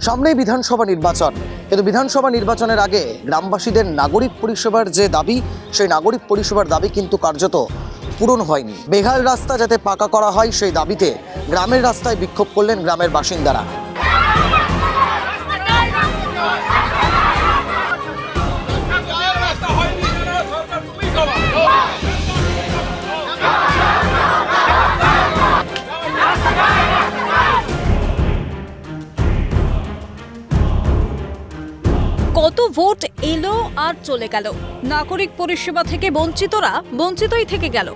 সামনেই বিধানসভা নির্বাচন, কিন্তু বিধানসভা নির্বাচনের আগে গ্রামবাসীদের নাগরিক পরিষেবার যে দাবি, সেই নাগরিক পরিষেবার দাবি কিন্তু কার্যত পূরণ হয়নি। বেহাল রাস্তা যাতে পাকা করা হয় সেই দাবিতে গ্রামের রাস্তায় বিক্ষোভ করলেন গ্রামের বাসিন্দারা। কত ভোট এলো আর চলে গেল, নাগরিক পরিষেবা থেকে বঞ্চিতই থেকে গেল।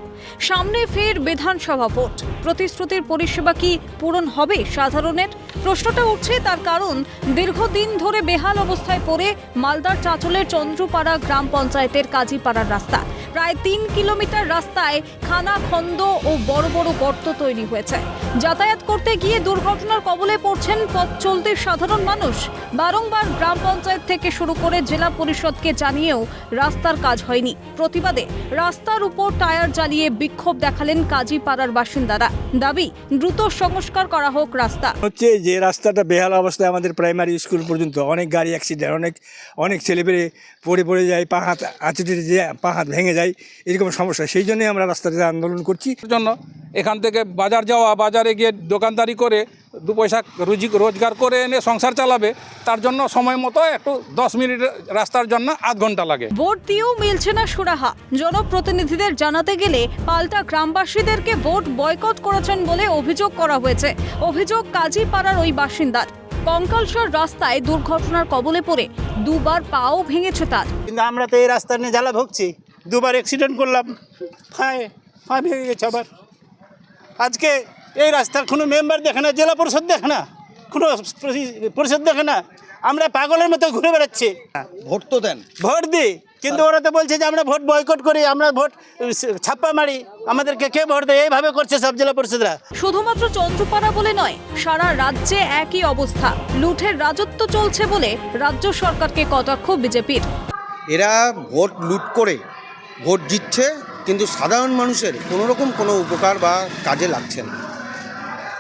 সামনে ফের বিধানসভা ভোট, প্রতিশ্রুতির পরিষেবা কি পূরণ হবে সাধারণের? প্রশ্নটা উঠছে তার কারণ দীর্ঘদিন ধরে বেহাল অবস্থায় পড়ে মালদার চাঁচলের চন্দ্রপাড়া গ্রাম পঞ্চায়েতের কাজীপাড়ার রাস্তা। প্রায় 3 কিলোমিটার রাস্তায় খানাখন্দ ও বড় বড় গর্ত তৈরি হয়েছে। যাতায়াত করতে গিয়ে দুর্ঘটনার কবলে পড়ছেন পথ চলতে সাধারণ মানুষ। বারংবার গ্রাম পঞ্চায়েত থেকে শুরু করে জেলা পরিষদকে জানিয়েও রাস্তার কাজ হয়নি। প্রতিবাদে রাস্তার উপর টায়ার জ্বালিয়ে বিক্ষোভ দেখালেন কাজীপাড়ার বাসিন্দারা। দাবি দ্রুত সংস্কার করা হোক রাস্তা। হচ্ছে যে রাস্তাটা বেহাল অবস্থায়, আমাদের প্রাইমারি স্কুল পর্যন্ত অনেক গাড়ি অ্যাক্সিডেন্ট, অনেক ছেলেপেলে পড়ে যায়, পা হাত পা হাত ভেঙে যায়, এরকম সমস্যা। সেই জন্যই আমরা রাস্তাতে আন্দোলন করছি। জন্য এখান থেকে বাজার যাওয়া, বাজারে গিয়ে দোকানদারি করে 2 পয়সা রোজগার করে এনে সংসার চালাবে, তার জন্য সময় মতো একটু 10 মিনিট রাস্তার জন্য আধ ঘন্টা লাগে। ভোট দিয়েও মিলছে না সুরাহা। জনপ্রতিনিধিদের জানাতে গেলে পাল্টা গ্রামবাসীদেরকে ভোট বয়কট করেছেন বলে অভিযোগ করা হয়েছে। অভিযোগ কাজীপাড়ার ওই বাসিন্দার। কঙ্কালসার রাস্তায় দুর্ঘটনার কবলে পড়ে 2 বার পাও ভেঙেছে তার। কিন্তু আমরা তো এই রাস্তা নিয়ে জ্বালা ভুগছি, 2 বার অ্যাক্সিডেন্ট করলাম, পা ভেঙে গেছে আবার। আজকে এই রাস্তার কোনো মেম্বার দেখে না, জেলা পরিষদ দেখে না, কোনো পরিষদ দেখে না। আমরা পাগলের মতো ঘুরে বেড়াচ্ছি। ভোট তো দেন, ভোট দিই, কিন্তু ওরা তো বলছে যে আমরা ভোট বয়কট করি, আমরা ভোট ছাপ্পা মারি, আমাদেরকে কে ভোট দেয়, এইভাবে করছে সব জেলা পরিষদরা। শুধুমাত্র চন্দ্রপাড়া বলে নয়, সারা রাজ্যে একই অবস্থা। লুঠের রাজত্ব চলছে বলে রাজ্য সরকারকে কটাক্ষ বিজেপির। এরা ভোট লুট করে ভোট জিতছে, কিন্তু সাধারণ মানুষের কোনোরকম কোনো উপকার বা কাজে লাগছে না,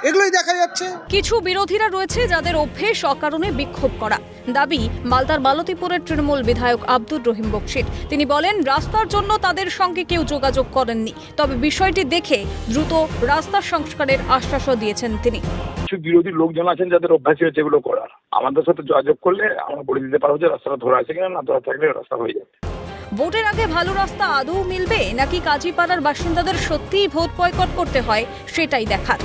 এগুলোই দেখা যাচ্ছে। কিছু বিরোধীরা রয়েছে যাদের অভ্যেস অকারণে বিক্ষোভ করা। দাবি মালদার মালতীপুরের তৃণমূল বিধায়ক আব্দুর রহিম বকশির। তিনি বলেন, রাস্তার জন্য তাদের সঙ্গে কেউ যোগাযোগ করেননি, তবে বিষয়টি দেখে দ্রুত রাস্তা সংস্কারের আশ্বাসও দিয়েছেন তিনি। কিছু বিরোধী লোকজন আছেন যাদের অভ্যাস হয়েছে এগুলো করার, আমাদের সাথে যোগাযোগ করলে আমরা বলে দিতে পারবো যে রাস্তাটা ধরা আছে কিনা, না ধরা থাকলে রাস্তা হয়ে যাবে। ভোটের আগে ভালো রাস্তা আদৌ মিলবে নাকি কাজীপাড়ার বাসিন্দাদের সত্যিই ভোট বয়কট করতে হয়, সেটাই দেখার।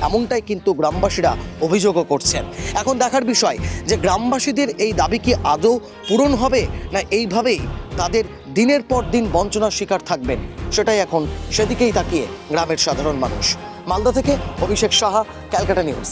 এমনটাই কিন্তু গ্রামবাসীরা অভিযোগও করছেন। এখন দেখার বিষয় যে গ্রামবাসীদের এই দাবি কি আদৌ পূরণ হবে, না এইভাবেই তাদের দিনের পর দিন বঞ্চনার শিকার থাকবেন, সেটাই এখন সেদিকেই তাকিয়ে গ্রামের সাধারণ মানুষ। মালদা থেকে অভিষেক সাহা, ক্যালকাটা নিউজ।